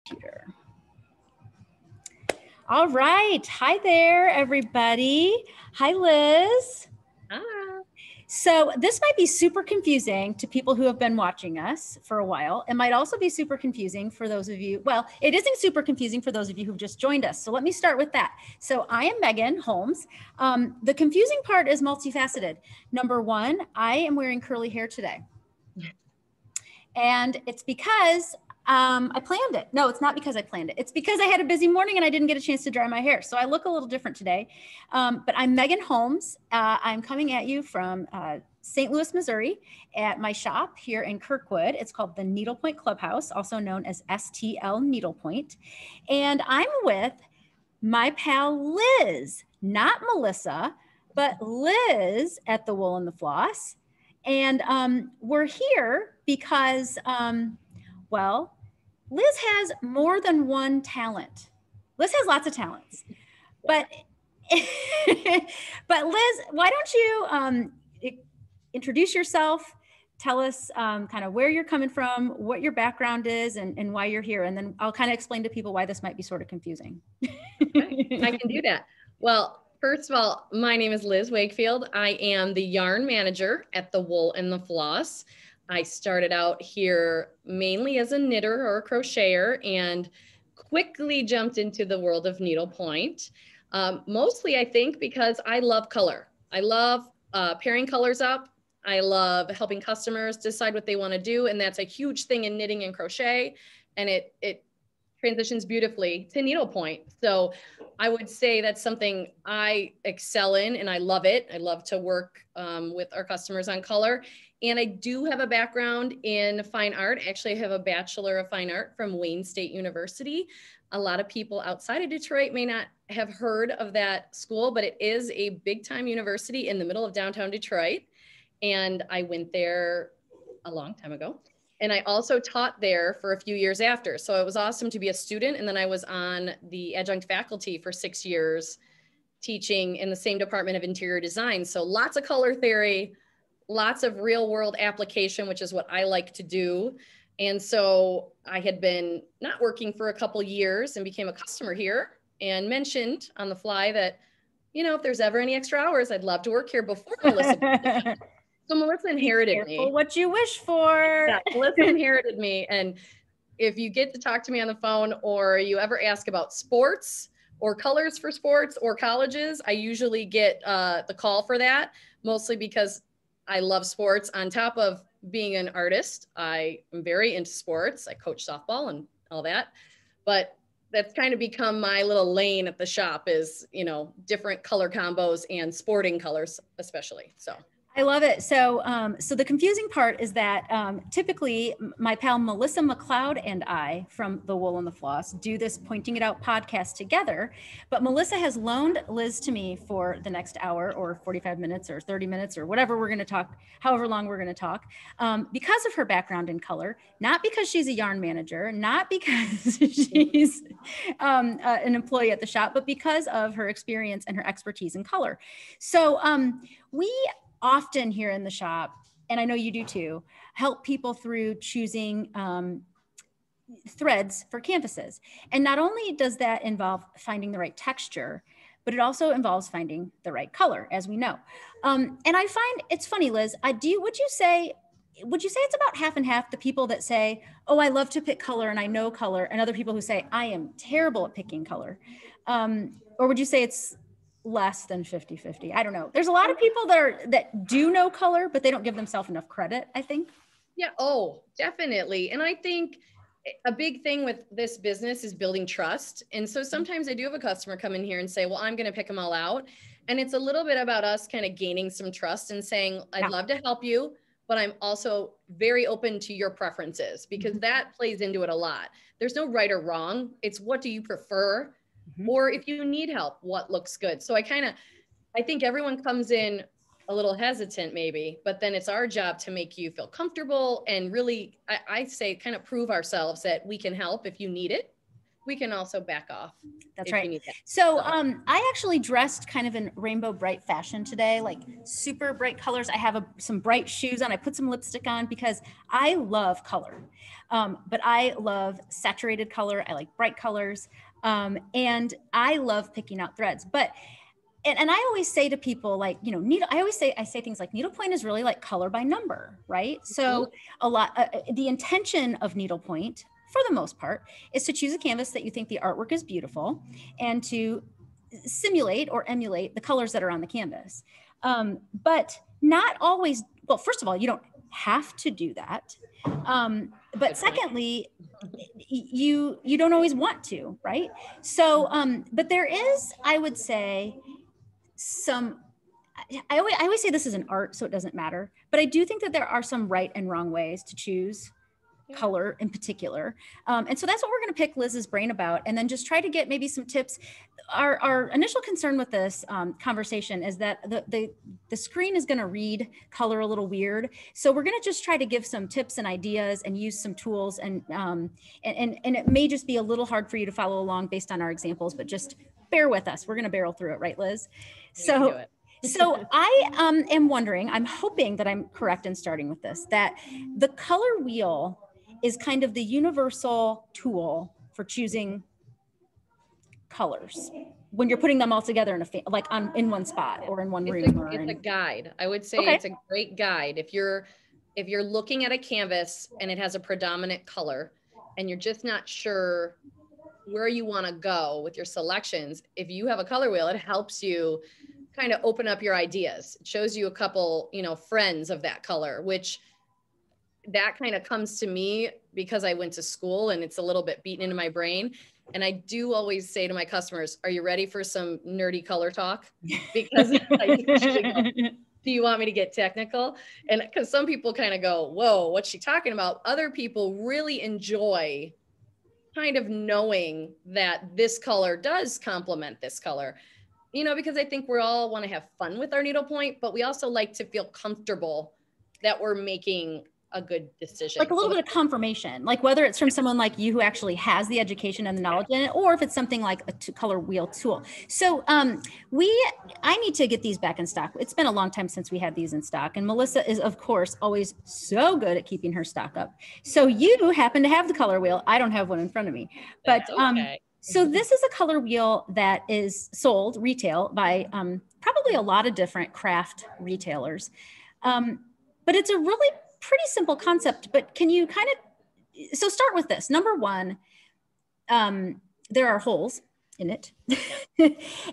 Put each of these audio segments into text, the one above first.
Computer. All right. Hi there, everybody. Hi, Liz. Hi. So this might be super confusing to people who have been watching us for a while. It might also be super confusing for those of you, well, it isn't super confusing for those of you who've just joined us. So let me start with that. So I am Megan Holmes. The confusing part is multifaceted. Number one, I am wearing curly hair today. And it's because I planned it. No, it's not because I planned it. It's because I had a busy morning and I didn't get a chance to dry my hair. So I look a little different today. But I'm Megan Holmes. I'm coming at you from St. Louis, Missouri at my shop here in Kirkwood. It's called the Needlepoint Clubhouse, also known as STL Needlepoint. And I'm with my pal Liz, not Melissa, but Liz at the Wool and the Floss. And we're here because, well, Liz has more than one talent. Liz has lots of talents, but but Liz, why don't you introduce yourself? Tell us kind of where you're coming from, what your background is, and why you're here. And then I'll kind of explain to people why this might be sort of confusing. Okay, I can do that. Well, first of all, my name is Liz Wakefield. I am the yarn manager at the Wool and the Floss. I started out here mainly as a knitter or a crocheter and quickly jumped into the world of needlepoint. Mostly, I think, because I love color. I love pairing colors up. I love helping customers decide what they want to do. And that's a huge thing in knitting and crochet. And it transitions beautifully to needlepoint. So I would say that's something I excel in and I love it. I love to work with our customers on color. And I do have a background in fine art. Actually, I have a Bachelor of Fine Art from Wayne State University. A lot of people outside of Detroit may not have heard of that school, but it is a big time university in the middle of downtown Detroit. And I went there a long time ago. And I also taught there for a few years after. So it was awesome to be a student. And then I was on the adjunct faculty for 6 years teaching in the same department of interior design. So lots of color theory, lots of real world application, which is what I like to do. And so I had been not working for a couple years and became a customer here and mentioned on the fly that, you know, if there's ever any extra hours, I'd love to work here before Melissa. So Melissa inherited me. What you wish for. Yeah, Melissa inherited me. And if you get to talk to me on the phone or you ever ask about sports or colors for sports or colleges, I usually get the call for that, mostly because I love sports. On top of being an artist, I am very into sports. I coach softball and all that. But that's kind of become my little lane at the shop is, you know, different color combos and sporting colors, especially. So I love it. So, so the confusing part is that typically my pal Melissa McLeod and I from the Wool and the Floss do this Pointing It Out podcast together. But Melissa has loaned Liz to me for the next hour or 45 minutes or 30 minutes or whatever we're going to talk, however long we're going to talk, because of her background in color, not because she's a yarn manager, not because she's an employee at the shop, but because of her experience and her expertise in color. So we often here in the shop, and I know you do too, help people through choosing threads for canvases. And not only does that involve finding the right texture, but it also involves finding the right color, as we know. And I find it's funny, Liz, would you say it's about half and half, the people that say, oh, I love to pick color and I know color, and other people who say, I am terrible at picking color? Or would you say it's less than 50-50? I don't know. There's a lot of people that do know color, but they don't give themselves enough credit, I think. Yeah. Oh, definitely. And I think a big thing with this business is building trust. And so sometimes I do have a customer come in here and say, well, I'm going to pick them all out. And it's a little bit about us kind of gaining some trust and saying, I'd love to help you, but I'm also very open to your preferences, because that plays into it a lot. There's no right or wrong. It's what do you prefer? Or if you need help, what looks good? So I think everyone comes in a little hesitant maybe, but then it's our job to make you feel comfortable and really, I say, kind of prove ourselves that we can help if you need it. We can also back off. That's if right. you need that. So I actually dressed kind of in rainbow bright fashion today, like super bright colors. I have some bright shoes on. I put some lipstick on because I love color, but I love saturated color. I like bright colors, and I love picking out threads. But and I always say to people, like, you know, I say things like needlepoint is really like color by number, right? So a lot, the intention of needlepoint, for the most part, is to choose a canvas that you think the artwork is beautiful and to simulate or emulate the colors that are on the canvas. But not always, well, first of all, you don't have to do that. But secondly, you don't always want to, right? So, but there is, I would say, I always say this is an art, so it doesn't matter. But I do think that there are some right and wrong ways to choose color in particular. And so that's what we're going to pick Liz's brain about, and then just try to get maybe some tips. Our initial concern with this conversation is that the screen is going to read color a little weird. So we're going to just try to give some tips and ideas and use some tools. And it may just be a little hard for you to follow along based on our examples, but just bear with us. We're going to barrel through it, right, Liz? So I am wondering, I'm hoping that I'm correct in starting with this, that the color wheel is kind of the universal tool for choosing colors when you're putting them all together in one spot or in one room. It's a guide. I would say it's a great guide. If you're looking at a canvas and it has a predominant color and you're just not sure where you want to go with your selections, if you have a color wheel, it helps you kind of open up your ideas. It shows you a couple, friends of that color, which that kind of comes to me because I went to school and it's a little bit beaten into my brain. And I do always say to my customers, are you ready for some nerdy color talk? Because I usually go, do you want me to get technical? And because some people kind of go, whoa, what's she talking about? Other people really enjoy kind of knowing that this color does complement this color, because I think we all want to have fun with our needlepoint, but we also like to feel comfortable that we're making a good decision. Like a little bit of confirmation, like whether it's from someone like you who actually has the education and the knowledge in it, or if it's something like a color wheel tool. So I need to get these back in stock. It's been a long time since we had these in stock. And Melissa is, of course, always so good at keeping her stock up. So you happen to have the color wheel. I don't have one in front of me. But okay. So this is a color wheel that is sold retail by probably a lot of different craft retailers. But it's a really pretty simple concept, but can you so start with this. Number one, there are holes in it.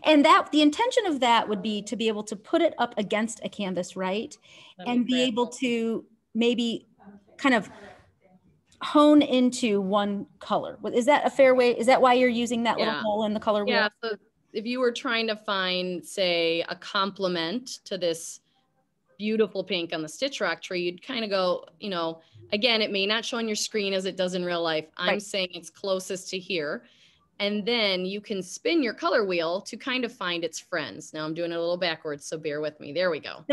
And the intention of that would be to be able to put it up against a canvas, right? And be able to maybe kind of hone into one color. Is that a fair way? Is that why you're using that little hole in the color wheel? Yeah, so if you were trying to find, say, a complement to this beautiful pink on the Stitch Rock tree, you'd kind of go, again, it may not show on your screen as it does in real life. I'm saying it's closest to here. And then you can spin your color wheel to kind of find its friends. Now I'm doing it a little backwards, so bear with me. There we go.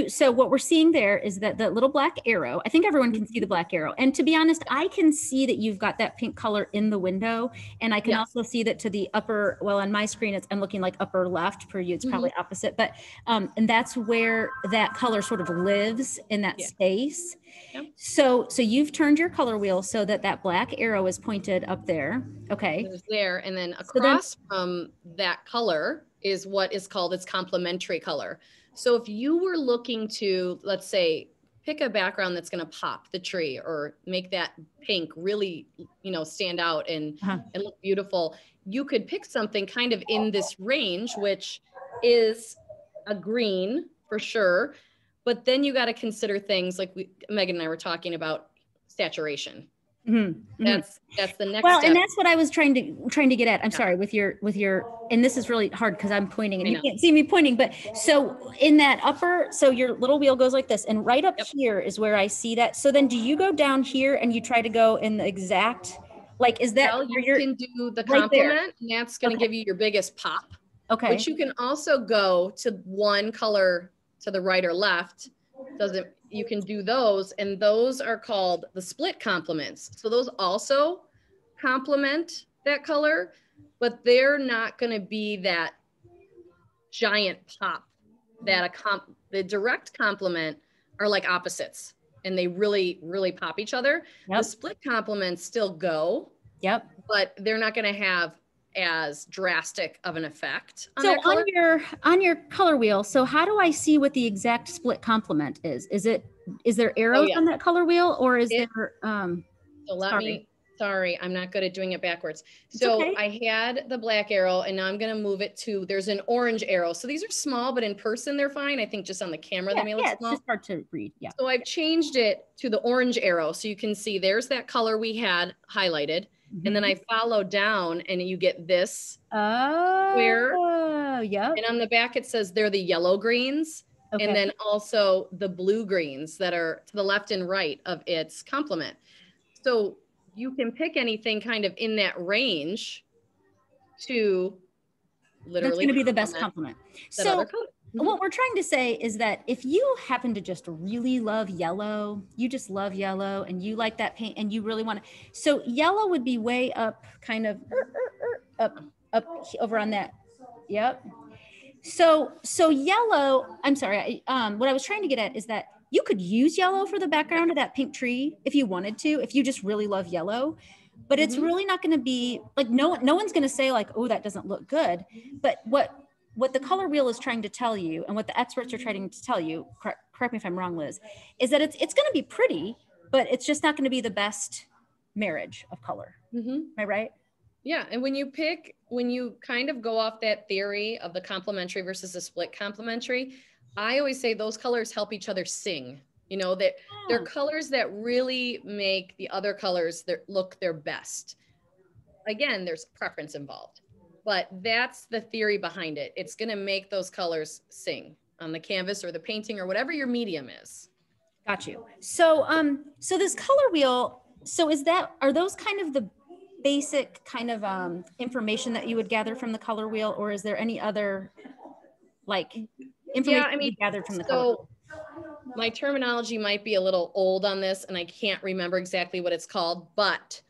So what we're seeing there is that the little black arrow, I think everyone can see the black arrow. And to be honest, I can see that you've got that pink color in the window. And I can also see that to the upper, well, on my screen, I'm looking like upper left. Per you, it's probably opposite. But, and that's where that color sort of lives in that space. Yep. So you've turned your color wheel so that black arrow is pointed up there. Okay. It's there. And then across from that color is what is called its complementary color. So if you were looking to, let's say, pick a background that's going to pop the tree or make that pink really, stand out and look beautiful, you could pick something kind of in this range, which is a green for sure. But then you got to consider things like Megan and I were talking about saturation. Mm-hmm. That's the next step. And that's what I was trying to get at. I'm sorry, with your, and this is really hard because I'm pointing and you can't see me pointing, but so in that upper, so your little wheel goes like this, and right up here is where I see that. So then do you go down here and you try to go in the exact, like, is that? Well, you can do the complement, and that's going to give you your biggest pop. Okay. But you can also go to one color to the right or left. You can do those, and those are called the split complements. So those also complement that color, but they're not going to be that giant pop that the direct complement are like opposites, and they really, really pop each other. Yep. The split complements still go, Yep. but they're not going to have as drastic of an effect on So that color. on your color wheel, so how do I see what the exact split complement is? Is there arrows on that color wheel, or is there so let me, sorry, I'm not good at doing it backwards. It's So okay. I had the black arrow, and now I'm going to move it to, there's an orange arrow. So these are small, but in person they're fine. I think just on the camera they may look small. It's just hard to read. Yeah. So I've changed it to the orange arrow. So you can see there's that color we had highlighted. And then I follow down and you get this square. Oh, yeah. And on the back it says they're the yellow greens. Okay. And then also the blue greens that are to the left and right of its complement. So you can pick anything kind of in that range to literally. That's going to be the best complement. So what we're trying to say is that if you happen to just really love yellow, you just love yellow and you like that paint and you really want to, so yellow would be way up, kind of up over on that. Yep. So yellow, I'm sorry. What I was trying to get at is that you could use yellow for the background of that pink tree if you wanted to, if you just really love yellow, but it's really not going to be like, no one's going to say like, oh, that doesn't look good. But what the color wheel is trying to tell you, and what the experts are trying to tell you, correct me if I'm wrong, Liz, is that it's going to be pretty, but it's just not going to be the best marriage of color. Am I right? Yeah. And when you kind of go off that theory of the complementary versus the split complementary, I always say those colors help each other sing. You know, that they're colors that really make the other colors look their best. Again, there's preference involved, but that's the theory behind it. It's going to make those colors sing on the canvas or the painting or whatever your medium is. Got you. So, so this color wheel, so are those kind of the basic kind of information that you would gather from the color wheel, or is there any other like information you gathered from the color wheel? My terminology might be a little old on this and I can't remember exactly what it's called, but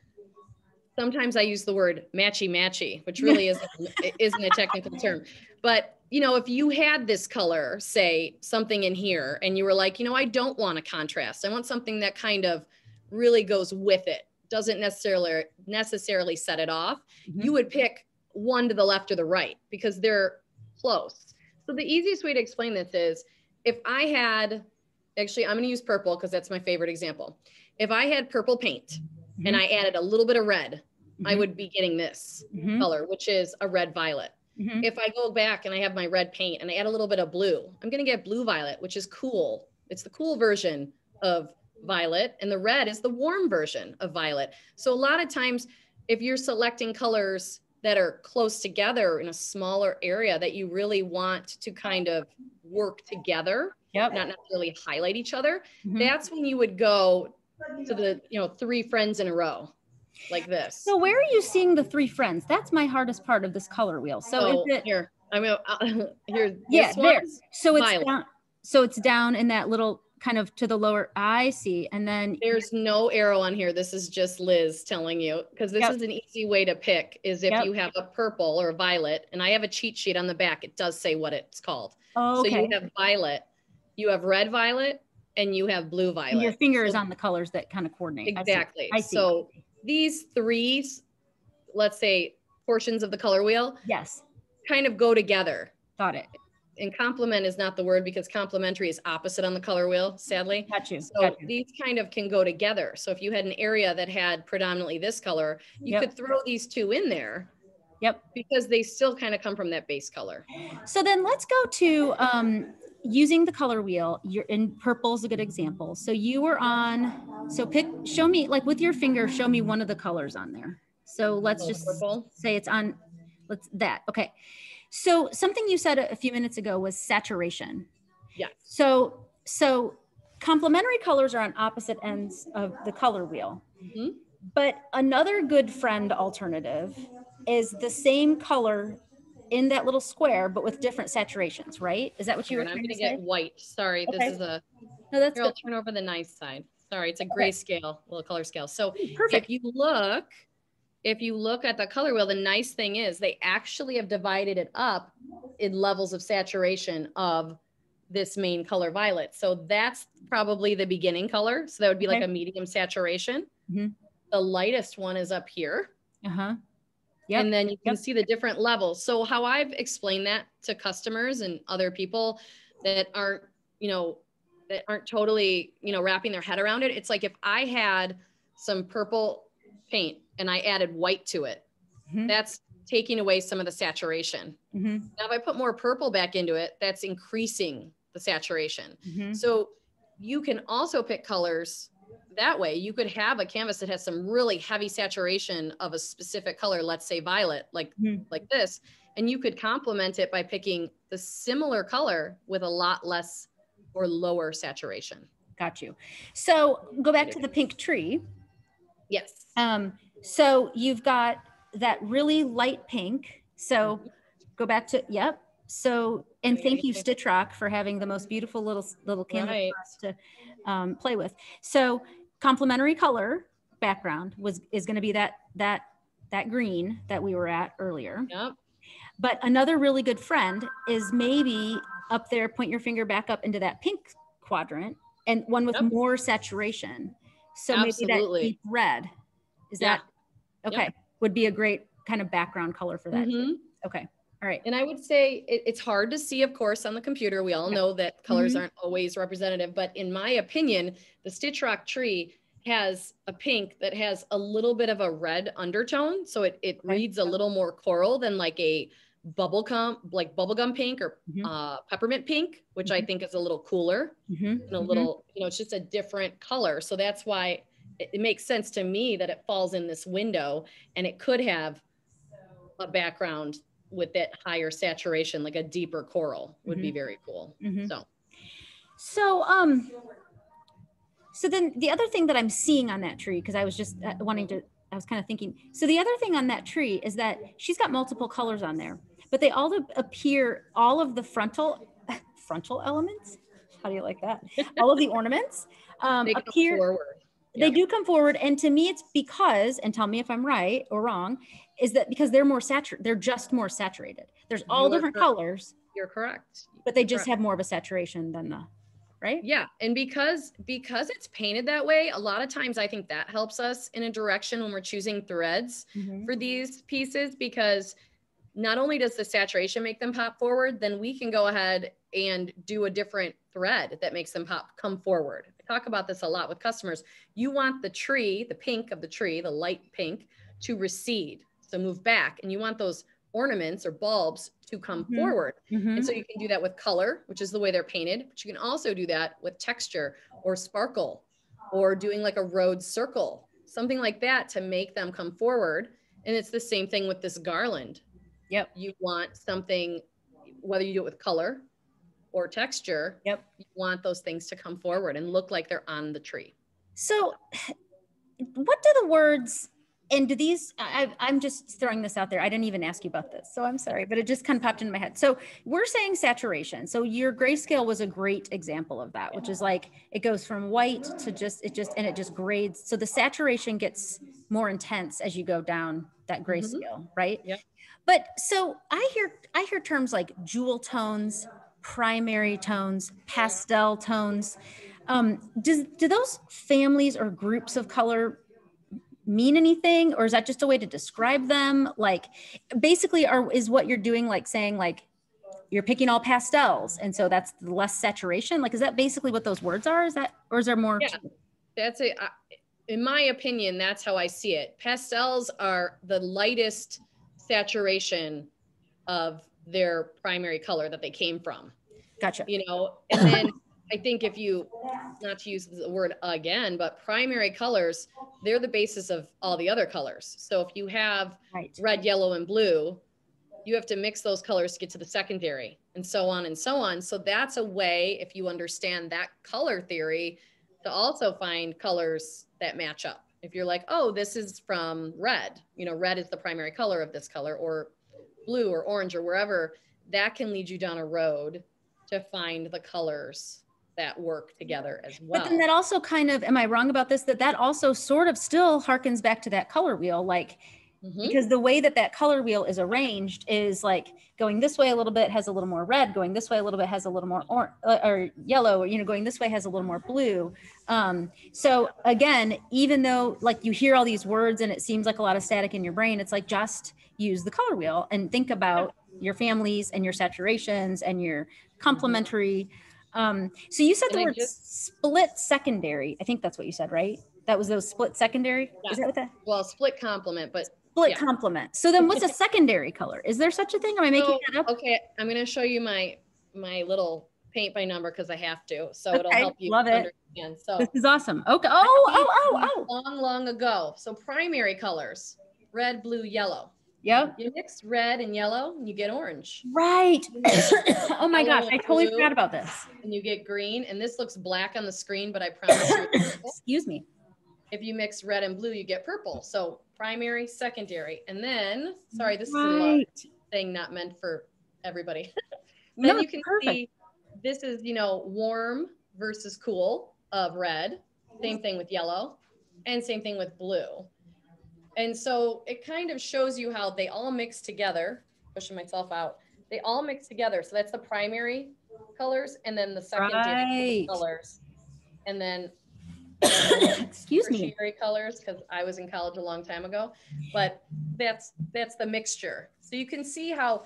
sometimes I use the word matchy, which really isn't a technical term. But, you know, if you had this color, say something in here, and you were like, you know, I don't want a contrast. I want something that kind of really goes with it, doesn't necessarily set it off. You would pick one to the left or the right because they're close. So the easiest way to explain this is if I had, actually, I'm going to use purple because that's my favorite example. If I had purple paint and I added a little bit of red, I would be getting this color, which is a red violet. If I go back and I have my red paint and I add a little bit of blue, I'm going to get blue violet, which is cool. It's the cool version of violet, and the red is the warm version of violet. So a lot of times, if you're selecting colors that are close together in a smaller area that you really want to kind of work together, not necessarily highlight each other, that's when you would go to the, you know, 3 friends in a row like this. So where are you seeing the 3 friends? That's my hardest part of this color wheel. So is it here? I mean, here. Yeah, there. So it's down. So it's down in that little kind of to the lower. I see. And then there's no arrow on here. This is just Liz telling you, because this is an easy way to pick is if you have a purple or a violet, and I have a cheat sheet on the back. It does say what it's called. Oh, okay. So you have violet, you have red violet, and you have blue violet. And your finger is on the colors that kind of coordinate. Exactly. I see. So these 3, let's say, portions of the color wheel, kind of go together. Got it. And complement is not the word because complementary is opposite on the color wheel, sadly. Got you. So these kind of can go together. So if you had an area that had predominantly this color, you could throw these 2 in there. Because they still kind of come from that base color. So then let's go to using the color wheel. You're in purple is a good example. So you were on, so show me, like with your finger, show me one of the colors on there. So let's just say it's on, okay. So something you said a few minutes ago was saturation. Yeah. So complementary colors are on opposite ends of the color wheel. But another good friend alternative is the same color in that little square, but with different saturations, right? Is that what you were trying to say? I'm going to get white. Sorry, this is a, that's I'll turn over the nice side. Sorry, it's a grayscale, little color scale. So if you look if you look at the color wheel, the nice thing is they actually have divided it up in levels of saturation of this main color violet. So that's probably the beginning color. So that would be like a medium saturation. The lightest one is up here. Yep. And then you can see the different levels. So how I've explained that to customers and other people that aren't, that aren't totally, wrapping their head around it. It's like if I had some purple paint and I added white to it, that's taking away some of the saturation. Now, if I put more purple back into it, that's increasing the saturation. So you can also pick colors that way. You could have a canvas that has some really heavy saturation of a specific color, let's say violet, like this, and you could complement it by picking the similar color with a lot less or lower saturation. Got you. So go back to the pink tree. Yes. So you've got that really light pink. So go back to, yep. So, and thank you, Stitch Rock, for having the most beautiful little canvas for us to play with. So complementary color background is going to be that green that we were at earlier. Yep. But another really good friend is maybe up there, point your finger back up into that pink quadrant, and one with more saturation. So maybe that deep red, is that, okay, would be a great kind of background color for that. Okay. All right. And I would say it's hard to see, of course, on the computer. We all know that colors aren't always representative, but in my opinion, the Stitch Rock tree has a pink that has a little bit of a red undertone. So it reads a little more coral than like a bubblegum pink or peppermint pink, which I think is a little cooler and a little, it's just a different color. So that's why it makes sense to me that it falls in this window, and it could have a background with that higher saturation, like a deeper coral would be very cool. So then the other thing that I'm seeing on that tree, because I was just I was kind of thinking, so the other thing on that tree is that she's got multiple colors on there, but they all appear, all of the frontal elements, how do you like that? All of the ornaments appear forward. They do come forward. And to me, it's because, and tell me if I'm right or wrong, is that because they're more saturated, they're just more saturated. There's all different colors. You're correct. But they just have more of a saturation than the, right? Yeah. And because it's painted that way, a lot of times I think that helps us in a direction when we're choosing threads for these pieces, because not only does the saturation make them pop forward, then we can go ahead and do a different thread that makes them come forward. I talk about this a lot with customers. You want the tree, the pink of the tree, the light pink, to recede, so move back, and you want those ornaments or bulbs to come forward. And so you can do that with color, which is the way they're painted, but you can also do that with texture or sparkle or doing like a road circle, something like that to make them come forward. And it's the same thing with this garland. Yep. You want something, whether you do it with color or texture, you want those things to come forward and look like they're on the tree. So what do the words, and do these, I'm just throwing this out there. I didn't even ask you about this, so I'm sorry, but it just kind of popped into my head. So we're saying saturation. So your grayscale was a great example of that, which is like, it goes from white to and it just grades. So the saturation gets more intense as you go down that grayscale, right? Yeah. But so I hear terms like jewel tones, primary tones, pastel tones. Do those families or groups of color mean anything, or is that just a way to describe them? Like, basically, is what you're doing like saying like you're picking all pastels, and so that's less saturation? Like, is that basically what those words are? Is that, or is there more? Yeah, that's it. In my opinion, that's how I see it. Pastels are the lightest saturation of their primary color that they came from. Gotcha. And then I think if you, not to use the word again, but primary colors, they're the basis of all the other colors. So if you have red, yellow, and blue, you have to mix those colors to get to the secondary, and so on and so on. So that's a way, if you understand that color theory, to also find colors that match up. If you're like, oh, this is from red, red is the primary color of this color, or blue or orange or wherever, that can lead you down a road to find the colors that work together as well. But then that also kind of, am I wrong about this? That also sort of still harkens back to that color wheel. Like, because the way that that color wheel is arranged is like going this way a little bit has a little more red, going this way a little bit has a little more or yellow, or, you know, going this way has a little more blue. So again, even though like you hear all these words and it seems like a lot of static in your brain, it's like just use the color wheel and think about your families and your saturations and your complementary. So you said the word split secondary. I think that's what you said, right? That was those split secondary. Yeah. Is that what that? Well, split complement, but split complement. So then what's a secondary color? Is there such a thing? Am I making that up? Okay, I'm going to show you my little paint by number because I have to. So it'll help you understand. So this is awesome. Okay. Long ago. So primary colors, red, blue, yellow. Yep. You mix red and yellow and you get orange. Right. Oh my gosh, I totally forgot about this. And you get green, and this looks black on the screen, but I promise you it's purple. Excuse me. If you mix red and blue, you get purple. So primary, secondary. And then, sorry, this is a thing not meant for everybody. Then you can see this is, you know, warm versus cool of red. Same thing with yellow and same thing with blue. And so it kind of shows you how they all mix together, pushing myself out. They all mix together. So that's the primary colors and then the secondary colors. And then tertiary colors, because I was in college a long time ago, but that's the mixture. So you can see how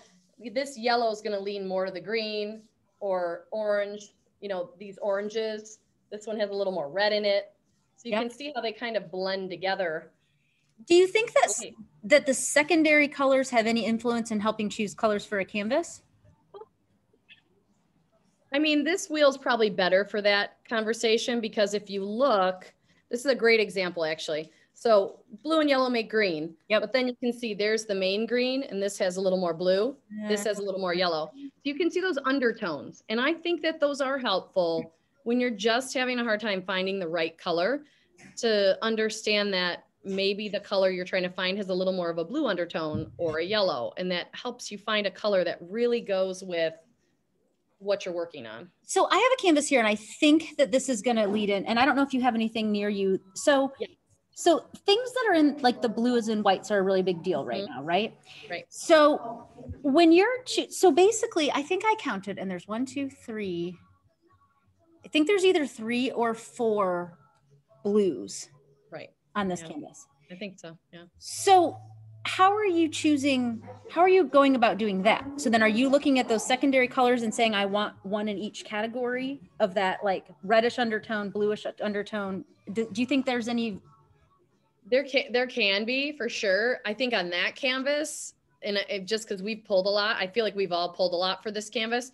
this yellow is going to lean more to the green or orange, you know, these oranges. This one has a little more red in it. So you can see how they kind of blend together. Do you think that the secondary colors have any influence in helping choose colors for a canvas? I mean, this wheel's probably better for that conversation because if you look, this is a great example actually. So blue and yellow make green, but then you can see there's the main green and this has a little more blue. This has a little more yellow. So you can see those undertones. And I think that those are helpful when you're just having a hard time finding the right color to understand that maybe the color you're trying to find has a little more of a blue undertone or a yellow. And that helps you find a color that really goes with what you're working on. So I have a canvas here and I think that this is going to lead in, and I don't know if you have anything near you. So, so things that are in like the blues and whites are a really big deal right now, right? Right. So when you're, so basically I think I counted and there's 1, 2, 3. I think there's either 3 or 4 blues on this canvas. I think so. Yeah. So how are you going about doing that? So then are you looking at those secondary colors and saying, I want one in each category of that, like reddish undertone, bluish undertone? Do you think there's any? There can be for sure. I think on that canvas, and just because we've pulled a lot, I feel like we've all pulled a lot for this canvas.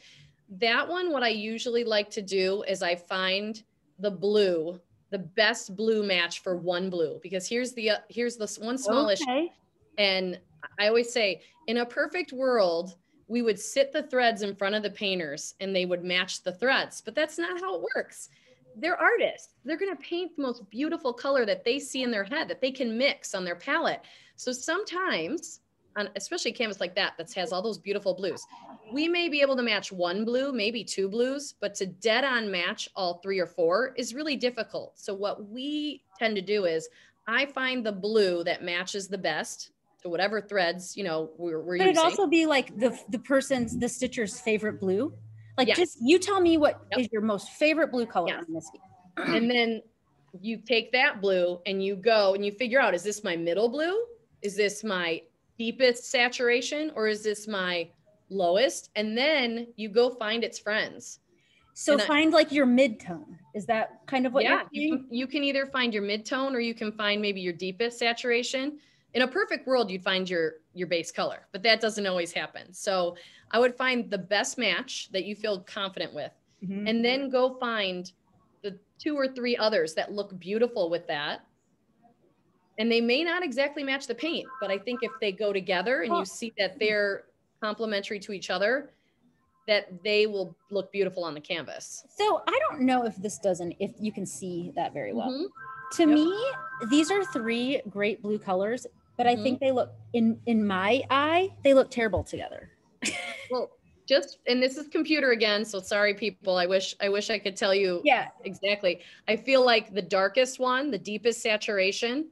That one, what I usually like to do is I find the blue, the best blue match for one blue, because here's the one smallish. And I always say, in a perfect world, we would sit the threads in front of the painters and they would match the threads, but that's not how it works. They're artists. They're going to paint the most beautiful color that they see in their head, that they can mix on their palette. So sometimes, especially a canvas like that has all those beautiful blues, we may be able to match one blue, maybe 2 blues, but to dead on match all 3 or 4 is really difficult. So what we tend to do is I find the blue that matches the best to whatever threads, you know, we're using. Could it also be like the stitcher's favorite blue? Like just you tell me what is your most favorite blue color on this. And then you take that blue and you go and you figure out, is this my middle blue? Is this my deepest saturation? Or is this my lowest? And then you go find its friends. So find like your mid-tone. Is that kind of what you're doing? You can either find your mid-tone or you can find maybe your deepest saturation. In a perfect world, you'd find your base color, but that doesn't always happen. So I would find the best match that you feel confident with, and then go find the 2 or 3 others that look beautiful with that. And they may not exactly match the paint, but I think if they go together and you see that they're complementary to each other, that they will look beautiful on the canvas. So I don't know if you can see that very well. To me, these are 3 great blue colors, but I think they look, in my eye, they look terrible together. Well, and this is computer again, so sorry people, I wish I could tell you exactly. I feel like the darkest one, the deepest saturation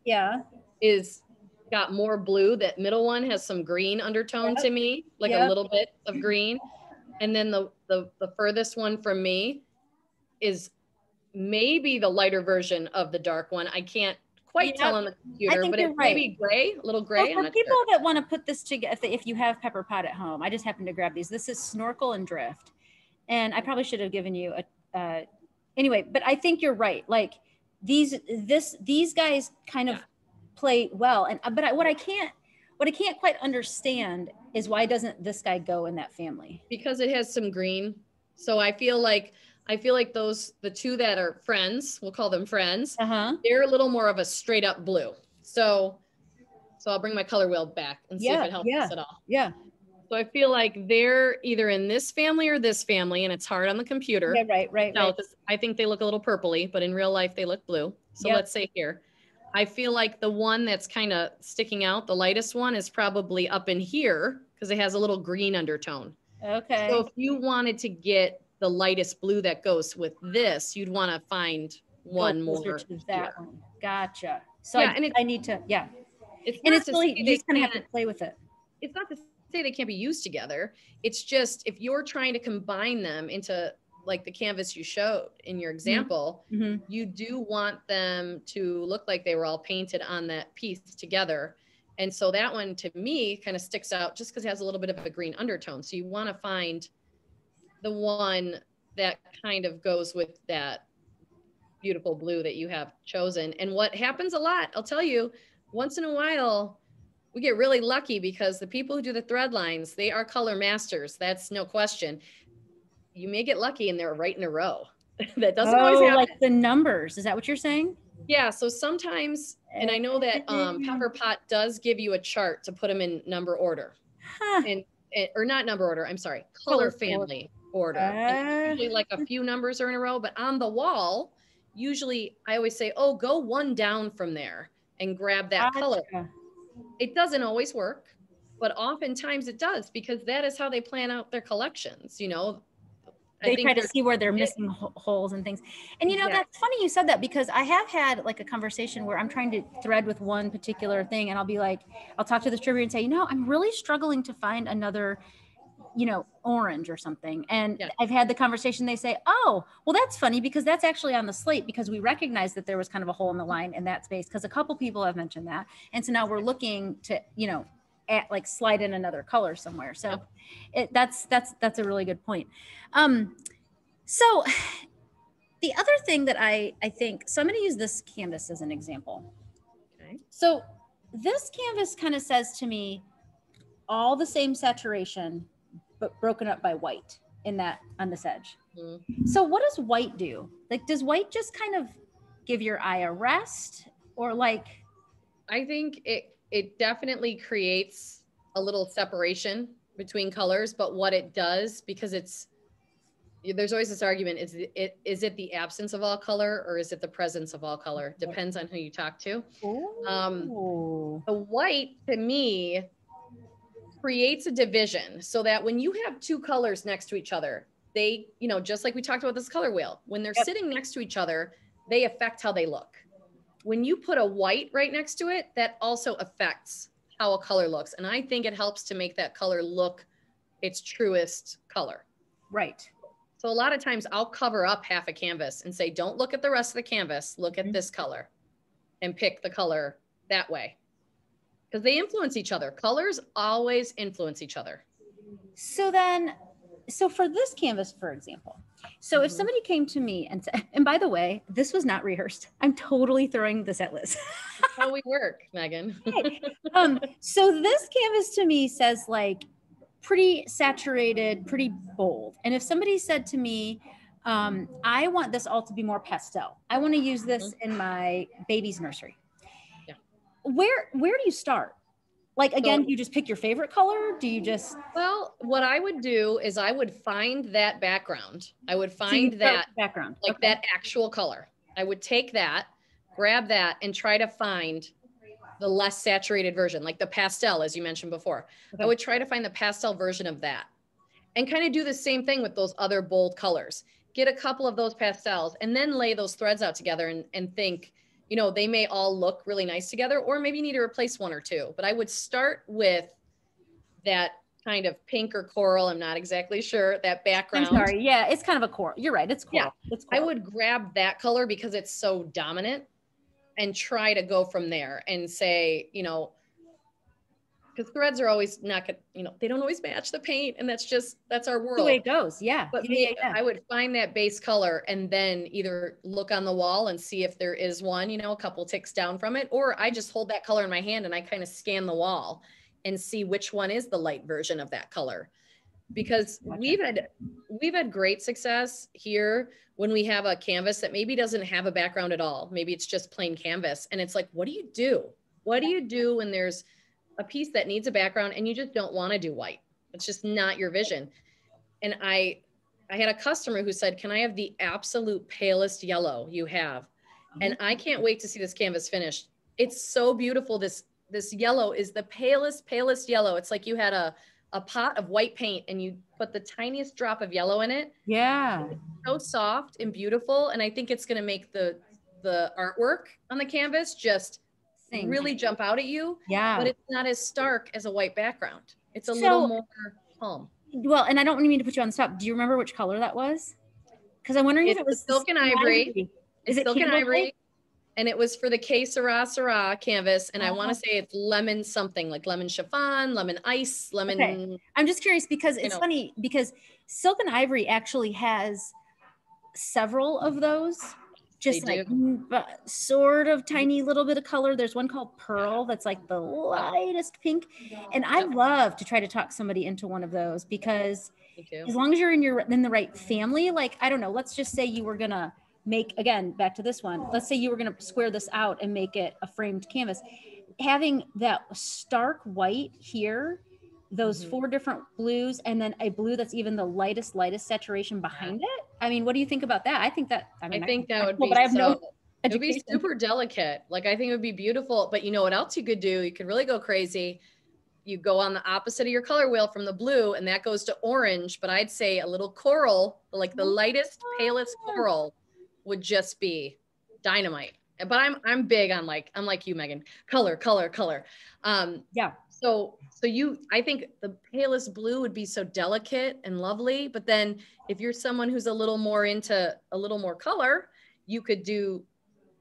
is got more blue. That middle one has some green undertone to me, like a little bit of green. And then the furthest one from me is maybe the lighter version of the dark one. I can't quite tell on the computer, but it's maybe gray, a little gray. So for people that want to put this together, if you have Pepper Pot at home, I just happened to grab these. This is Snorkel and Drift. And I probably should have given you a, anyway, but I think you're right. Like these guys kind of play well. And, but what I can't quite understand is why doesn't this guy go in that family? Because it has some green. So I feel like the two that are friends, we'll call them friends, they're a little more of a straight up blue. So I'll bring my color wheel back and see if it helps us at all. Yeah. So I feel like they're either in this family or this family, and it's hard on the computer. Yeah, right. I think they look a little purpley, but in real life they look blue. So let's say here, I feel like the one that's kind of sticking out, the lightest one, is probably up in here because it has a little green undertone. Okay. So if you wanted to get the lightest blue that goes with this, you'd want to find one more to that one. Gotcha. So I need to, it's really, you just kind of have to play with it. It's not to say they can't be used together. It's just, if you're trying to combine them into like the canvas you showed in your example, you do want them to look like they were all painted on that piece together. And so that one to me kind of sticks out just because it has a little bit of a green undertone. So you want to find the one that kind of goes with that beautiful blue that you have chosen. And what happens a lot, I'll tell you, once in a while, we get really lucky because the people who do the thread lines, they are color masters. That's no question. You may get lucky and they're right in a row. That doesn't always happen. Like the numbers. Is that what you're saying? Yeah. So sometimes, and I know that Pepper Pot does give you a chart to put them in number order. Or not number order, I'm sorry, color family order. And usually like a few numbers are in a row, but on the wall, usually I always say, oh, go one down from there and grab that color. It doesn't always work, but oftentimes it does because that is how they plan out their collections. You know, they try to see where they're missing holes and things. And, you know, that's funny you said that because I have had like a conversation where I'm trying to thread with one particular thing and I'll be like, I'll talk to the distributor and say, you know, I'm really struggling to find another, you know, orange or something. And I've had the conversation, they say, oh, well, that's funny because that's actually on the slate because we recognize that there was kind of a hole in the line in that space because a couple people have mentioned that. And so now we're looking to, you know, like slide in another color somewhere. So that's a really good point. So the other thing that I think, so I'm going to use this canvas as an example. Okay. So this canvas kind of says to me, all the same saturation, but broken up by white on this edge. So what does white do? Like, does white just kind of give your eye a rest or like? I think it definitely creates a little separation between colors, but what it does, because there's always this argument, is it the absence of all color or is it the presence of all color? Depends on who you talk to. The white to me creates a division so that when you have two colors next to each other, they, you know, just like we talked about this color wheel, when they're sitting next to each other, they affect how they look. When you put a white right next to it, that also affects how a color looks. And I think it helps to make that color look its truest color. Right. So a lot of times I'll cover up half a canvas and say, don't look at the rest of the canvas, look at this color and pick the color that way. Because they influence each other. Colors always influence each other. So for this canvas, for example, so if somebody came to me and said, and by the way, this was not rehearsed. I'm totally throwing this at Liz. That's how we work, Megan. So this canvas to me says like pretty saturated, pretty bold. And if somebody said to me, I want this all to be more pastel. I want to use this in my baby's nursery. Yeah. Where do you start? Like, again, do you just pick your favorite color? Do you just? Well, what I would do is I would find that background. I would find that background, like that actual color. I would take that, grab that, and try to find the less saturated version, like the pastel, as you mentioned before. I would try to find the pastel version of that and kind of do the same thing with those other bold colors. Get a couple of those pastels and then lay those threads out together and think, you know, they may all look really nice together, or maybe you need to replace one or two. But I would start with that kind of pink or coral. I'm not exactly sure, that background. I'm sorry. Yeah, it's kind of a coral. You're right. It's coral. Yeah. It's coral. I would grab that color because it's so dominant and try to go from there and say, you know, because threads are always not good, you know, they don't always match the paint, and that's our world. The way it goes. Yeah. But I would find that base color and then either look on the wall and see if there is one, you know, a couple ticks down from it, or I just hold that color in my hand and I kind of scan the wall and see which one is the light version of that color. Because we've had great success here when we have a canvas that maybe doesn't have a background at all. Maybe it's just plain canvas. And it's like, what do you do? What do you do when there's a piece that needs a background and you just don't want to do white? It's just not your vision. And I had a customer who said, can I have the absolute palest yellow you have? And I can't wait to see this canvas finished. It's so beautiful. This yellow is the palest yellow. It's like you had a pot of white paint and you put the tiniest drop of yellow in it. Yeah. It's so soft and beautiful. And I think it's going to make the artwork on the canvas just really jump out at you. Yeah. But it's not as stark as a white background. It's a little more calm. Well, and I don't mean to put you on the spot. Do you remember which color that was? Because I'm wondering if it was silk and ivory. Is it silk and ivory? And it was for the Que Sera Sera canvas. And I want to say it's lemon something, like lemon chiffon, lemon ice, lemon. Okay. I'm just curious because it's funny because silk and ivory actually has several of those. Just like sort of tiny little bit of color. There's one called Pearl that's like the lightest pink. And I love to try to talk somebody into one of those because as long as you're in the right family, like, I don't know, let's just say you were going to make, again, back to this one, let's say you were going to square this out and make it a framed canvas. Having that stark white here, those four different blues, and then a blue that's even the lightest saturation behind it. I mean, what do you think about that? I think that would be, but I have no education. It would be super delicate. Like, I think it would be beautiful, but you know what else you could do? You could really go crazy. You go on the opposite of your color wheel from the blue, and that goes to orange, but I'd say a little coral, like the lightest, palest coral would just be dynamite. But I'm big on I'm like you, Megan, color. Yeah. So I think the palest blue would be so delicate and lovely. But then if you're someone who's a little more into a little more color, you could do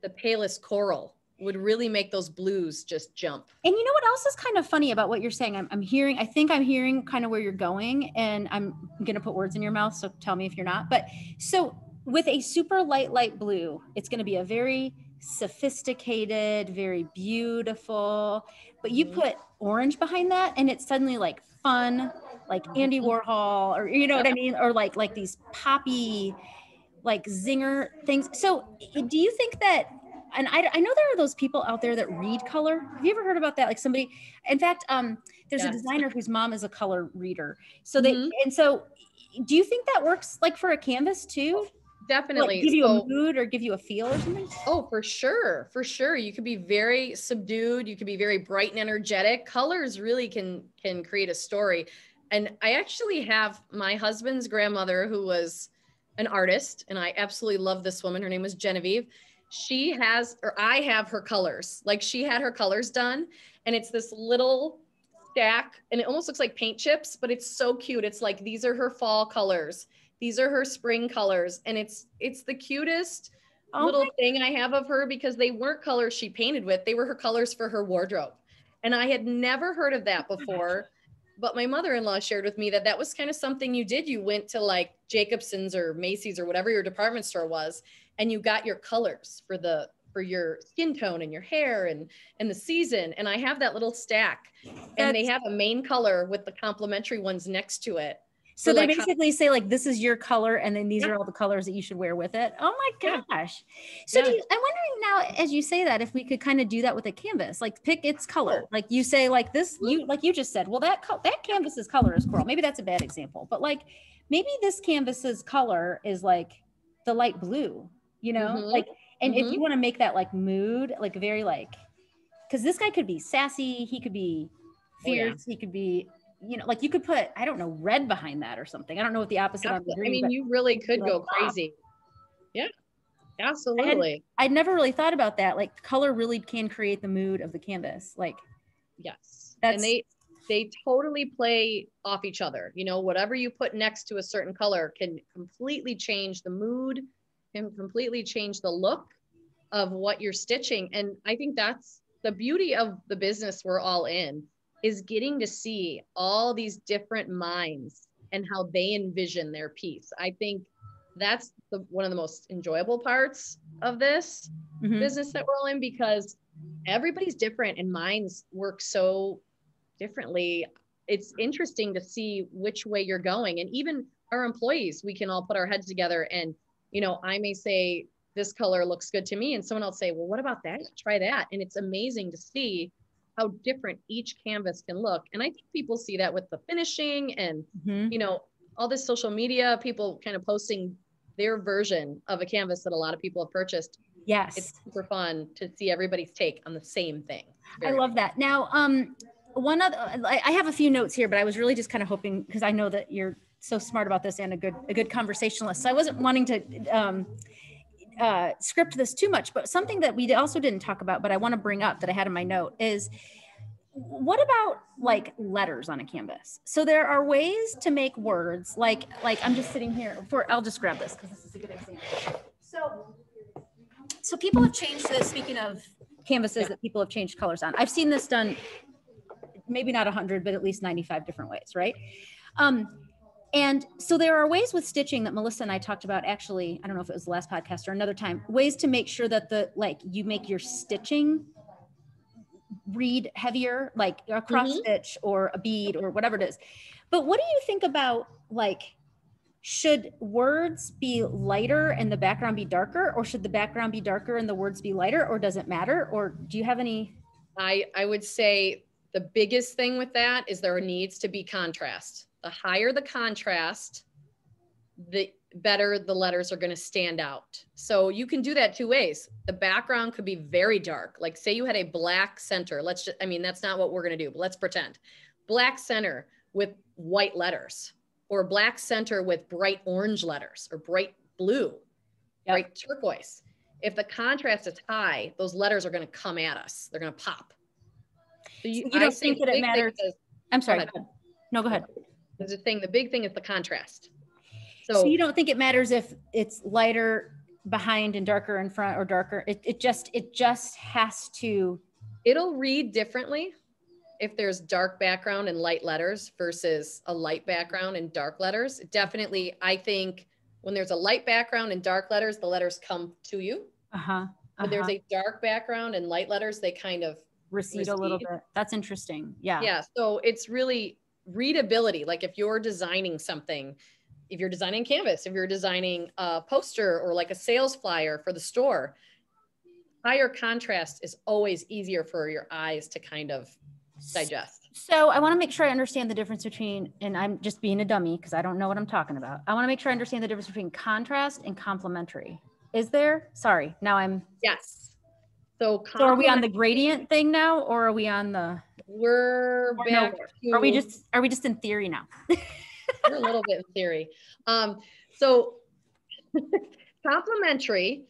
the palest coral. Would really make those blues just jump. And you know what else is kind of funny about what you're saying? I think I'm hearing kind of where you're going, and I'm going to put words in your mouth. So tell me if you're not. But so with a super light blue, it's going to be a very sophisticated, very beautiful, but you put orange behind that and it's suddenly like fun, like Andy Warhol, or you know what I mean? Or like these poppy, like zinger things. So do you think that, and I know there are those people out there that read color. Have you ever heard about that? Like somebody, in fact, there's a designer whose mom is a color reader. So and so do you think that works like for a canvas too? Definitely. Like give you a mood or give you a feel or something? Oh, for sure. For sure. You could be very subdued. You could be very bright and energetic. Colors really can create a story. And I actually have my husband's grandmother who was an artist, and I absolutely love this woman. Her name was Genevieve. I have her colors. Like, she had her colors done, and it's this little stack, and it almost looks like paint chips, but it's so cute. It's like, these are her fall colors. These are her spring colors. And it's the cutest little thing I have of her, because they weren't colors she painted with. They were her colors for her wardrobe. And I had never heard of that before. But my mother-in-law shared with me that was kind of something you did. You went to like Jacobson's or Macy's or whatever your department store was, and you got your colors for your skin tone and your hair and the season. And I have that little stack, and they have a main color with the complementary ones next to it. So they basically say like, this is your color, and then these are all the colors that you should wear with it. Oh my gosh. So I'm wondering now, as you say that, if we could kind of do that with a canvas, like pick its color. Like you say like this, like you just said, well, that canvas's color is coral. Maybe that's a bad example, but like maybe this canvas's color is like the light blue, you know, like, and if you want to make that like mood, like very like, cause this guy could be sassy. He could be fierce. He could be, you know, like you could put, I don't know, red behind that or something. I don't know what the opposite of the green. I mean, you really could go crazy. Yeah. Absolutely. I'd never really thought about that. Like color really can create the mood of the canvas. Like, yes. that's, And they totally play off each other. You know, whatever you put next to a certain color can completely change the mood, can completely change the look of what you're stitching. And I think that's the beauty of the business we're all in, is getting to see all these different minds and how they envision their piece. I think that's one of the most enjoyable parts of this business that we're all in, because everybody's different and minds work so differently. It's interesting to see which way you're going. And even our employees, we can all put our heads together and, you know, I may say, this color looks good to me. And someone else say, well, what about that? Try that. And it's amazing to see how different each canvas can look. And I think people see that with the finishing and, you know, all this social media, people kind of posting their version of a canvas that a lot of people have purchased. yes. It's super fun to see everybody's take on the same thing. I love that. Now, one other, I have a few notes here, but I was really just kind of hoping, because I know that you're so smart about this and a good conversationalist. So I wasn't wanting to script this too much, but something that we also didn't talk about, but I want to bring up that I had in my note is, what about like letters on a canvas? So there are ways to make words like I'm just sitting here I'll just grab this because this is a good example. So people have changed this, speaking of canvases that people have changed colors on. I've seen this done, maybe not 100, but at least 95 different ways, right? And so there are ways with stitching that Melissa and I talked about, actually, I don't know if it was the last podcast or another time, ways to make sure that you make your stitching read heavier, like a cross stitch or a bead or whatever it is. But what do you think about, like, should words be lighter and the background be darker, or should the background be darker and the words be lighter, or does it matter? Or do you have any? I would say the biggest thing with that is there needs to be contrast. The higher the contrast, the better the letters are going to stand out. So you can do that two ways. The background could be very dark. Like say you had a black center. That's not what we're going to do, but let's pretend. Black center with white letters, or black center with bright orange letters, or bright blue, bright turquoise. If the contrast is high, those letters are going to come at us. They're going to pop. So you don't think that it matters? I'm sorry. No, go ahead. There's a thing. The big thing is the contrast. So you don't think it matters if it's lighter behind and darker in front, or darker? It just has to. It'll read differently if there's dark background and light letters versus a light background and dark letters. Definitely, I think when there's a light background and dark letters, the letters come to you. When there's a dark background and light letters, they kind of recede a little bit. That's interesting. Yeah. Yeah. So it's really readability. Like if you're designing something, if you're designing canvas, if you're designing a poster or like a sales flyer for the store, higher contrast is always easier for your eyes to kind of digest. So I want to make sure I understand the difference between, and I'm just being a dummy because I don't know what I'm talking about. I want to make sure I understand the difference between contrast and complementary. Is there? Sorry. Now I'm. Yes. So are we on the gradient thing now, or are we on the? We're back. Are we just in theory now? We're a little bit in theory. So complementary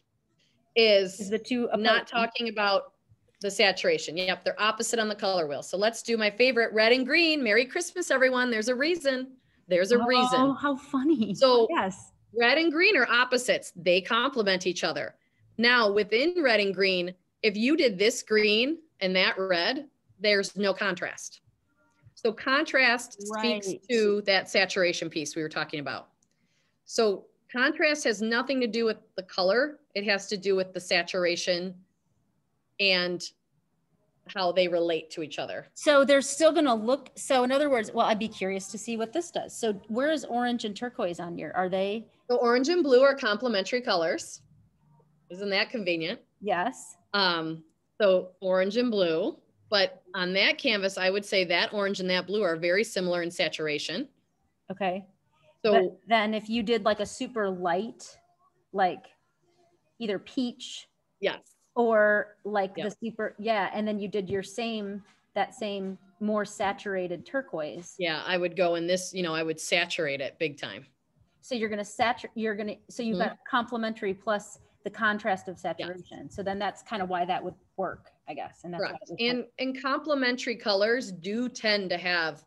is the two. I'm not talking about the saturation. Yep, they're opposite on the color wheel. So let's do my favorite, red and green. Merry Christmas, everyone. There's a reason. There's a reason. Oh, how funny. So yes, red and green are opposites. They complement each other. Now within red and green, if you did this green and that red, there's no contrast. So contrast speaks to that saturation piece we were talking about. So contrast has nothing to do with the color. It has to do with the saturation and how they relate to each other. So they're still going to look. So in other words, well, I'd be curious to see what this does. So where is orange and turquoise on here? Are they? So orange and blue are complementary colors. Isn't that convenient? Yes. So orange and blue, but on that canvas, I would say that orange and that blue are very similar in saturation. Okay. So but then if you did like a super light, like either peach. Yes. Or like the super, and then you did that same more saturated turquoise. Yeah, I would go in this, I would saturate it big time. So you're going to saturate, so you've got complementary plus the contrast of saturation. Yes. So then that's kind of why that would work, I guess. And that's Correct. why it would And complementary colors do tend to have,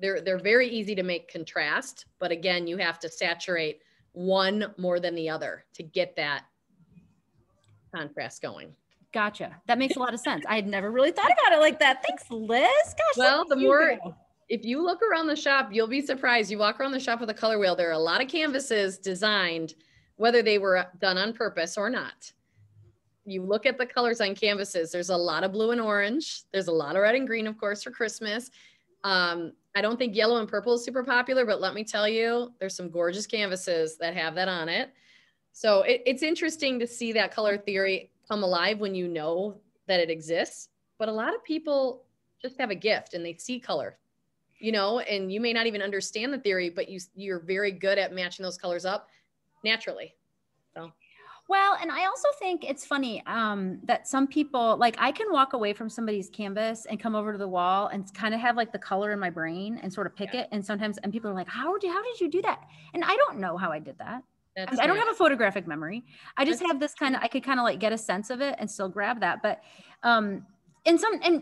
they're very easy to make contrast, but again, you have to saturate one more than the other to get that contrast going. Gotcha. That makes a lot of sense. I had never really thought about it like that. Thanks, Liz. Gosh. Well, the more, if you look around the shop, you'll be surprised. You walk around the shop with a color wheel, there are a lot of canvases designed, whether they were done on purpose or not. You look at the colors on canvases, there's a lot of blue and orange. There's a lot of red and green, of course, for Christmas. I don't think yellow and purple is super popular, but let me tell you, there's some gorgeous canvases that have that on it. So it's interesting to see that color theory come alive when you know that it exists. But a lot of people just have a gift and they see color, you know, and you may not even understand the theory, but you're very good at matching those colors up naturally. So. Well, and I also think it's funny that some people, like I can walk away from somebody's canvas and come over to the wall and kind of have like the color in my brain and sort of pick it. And sometimes, and people are like, how did you do that? And I don't know how I did that. I don't have a photographic memory. I just have this kind of, I could kind of like get a sense of it and still grab that. But, and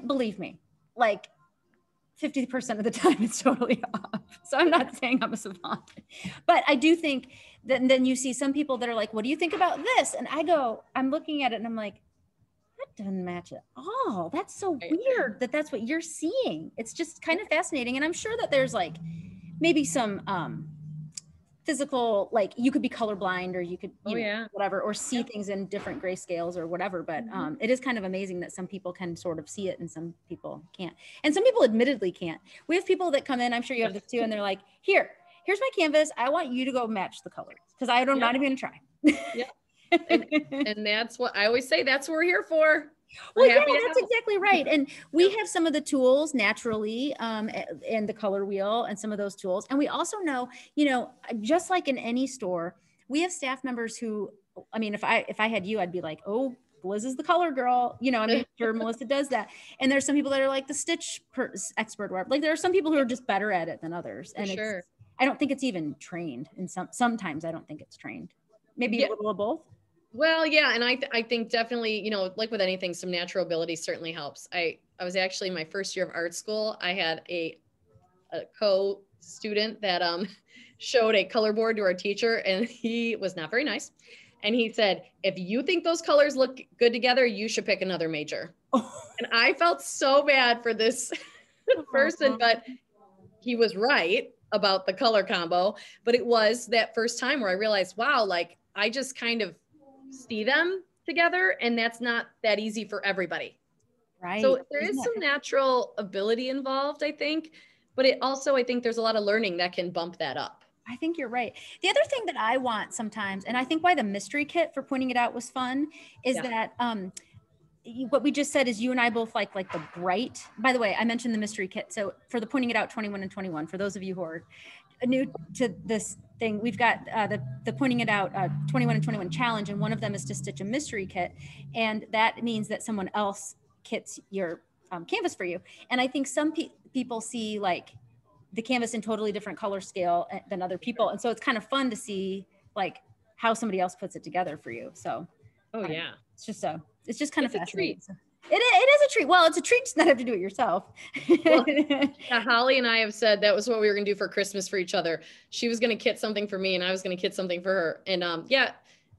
believe me, like 50% of the time it's totally off. So I'm not saying I'm a savant, but I do think that then you see some people that are like, what do you think about this? And I'm looking at it and I'm like, that doesn't match at all. That's so weird that that's what you're seeing. It's just kind of fascinating. And I'm sure that there's like maybe some, physical, like you could be colorblind or you could, whatever, or see things in different grayscales or whatever. But it is kind of amazing that some people can sort of see it and some people can't. And some people admittedly can't. We have people that come in, I'm sure you have this too, and they're like, here's my canvas. I want you to go match the colors because I'm not even gonna try. And that's what I always say, that's what we're here for. Well, yeah, that's exactly right. And we have some of the tools naturally, and the color wheel and some of those tools. And we also know, you know, just like in any store, we have staff members who, I mean, if I had you, I'd be like, oh, Liz is the color girl. You know, I mean, sure, Melissa does that. And there's some people that are like the stitch expert. Like there are some people who are just better at it than others. And I don't think it's even trained. And sometimes I don't think it's trained. Maybe a little of both. Well, yeah. And I think definitely, you know, like with anything, some natural ability certainly helps. I was actually my first year of art school. I had a co-student that showed a color board to our teacher, and he was not very nice. And he said, if you think those colors look good together, you should pick another major. And I felt so bad for this person, but he was right about the color combo. But it was that first time where I realized, wow, like I just kind of see them together, and that's not that easy for everybody. Right. So there is some natural ability involved, I think, but it also, I think there's a lot of learning that can bump that up. I think you're right. The other thing that I want sometimes, and I think why the mystery kit for pointing it out was fun, is that what we just said is you and I both like the bright. By the way, I mentioned the mystery kit. So for the pointing it out 21 and 21, for those of you who are new to this thing, we've got the pointing it out 21 and 21 challenge, and one of them is to stitch a mystery kit, and that means that someone else kits your canvas for you. And I think some people see like the canvas in totally different color scale than other people, and so it's kind of fun to see like how somebody else puts it together for you. So it's just kind of fascinating. It is a treat. Well, it's a treat to not have to do it yourself. Well, Holly and I have said that was what we were going to do for Christmas for each other. She was going to kit something for me, and I was going to kit something for her. And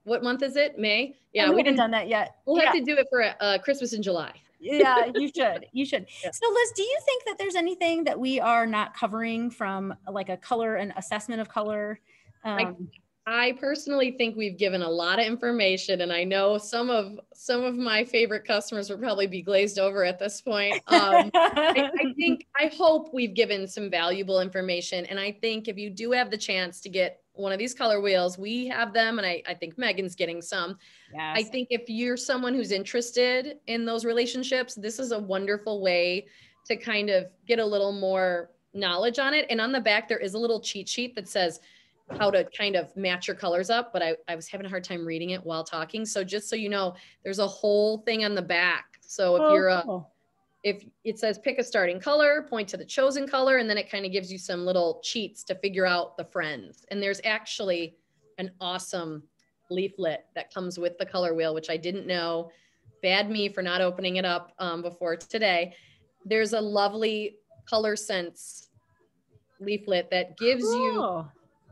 what month is it? May? Yeah, we haven't done that yet. We'll have to do it for Christmas in July. Yeah, you should. Yeah. So Liz, do you think that there's anything that we are not covering from like a color and assessment of color? I personally think we've given a lot of information, and I know some of my favorite customers will probably be glazed over at this point. I hope we've given some valuable information. And I think if you do have the chance to get one of these color wheels, we have them. And I think Megan's getting some. Yes. I think if you're someone who's interested in those relationships, this is a wonderful way to kind of get a little more knowledge on it. And on the back, there is a little cheat sheet that says how to kind of match your colors up, but I was having a hard time reading it while talking. So just so you know, there's a whole thing on the back. So if if it says pick a starting color, point to the chosen color, and then it kind of gives you some little cheats to figure out the friends. And there's actually an awesome leaflet that comes with the color wheel, which I didn't know. Bad me for not opening it up before today. There's a lovely color sense leaflet that gives you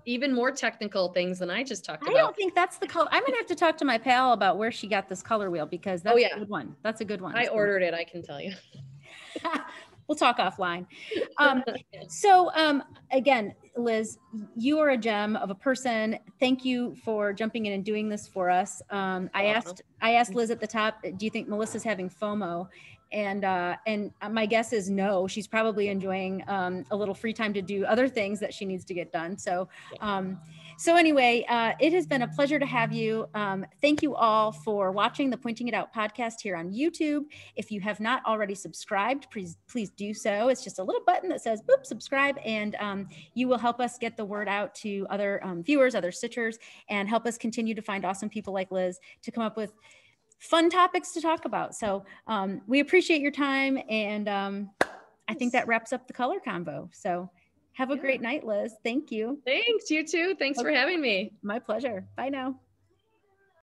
even more technical things than I just talked about. I don't think that's the color. I'm going to have to talk to my pal about where she got this color wheel, because that's a good one. That's a good one. I ordered it, I can tell you. We'll talk offline. Again, Liz, you are a gem of a person. Thank you for jumping in and doing this for us. I asked Liz at the top, do you think Melissa's having FOMO? And my guess is no. She's probably enjoying a little free time to do other things that she needs to get done. So anyway, it has been a pleasure to have you. Thank you all for watching the Pointing It Out podcast here on YouTube. If you have not already subscribed, please do so. It's just a little button that says, boop, subscribe, and you will help us get the word out to other viewers, other stitchers, and help us continue to find awesome people like Liz to come up with fun topics to talk about. So we appreciate your time, and I think that wraps up the color convo. So have a great night, Liz. Thank you. Thanks, you too. Thanks for having me. My pleasure. Bye now.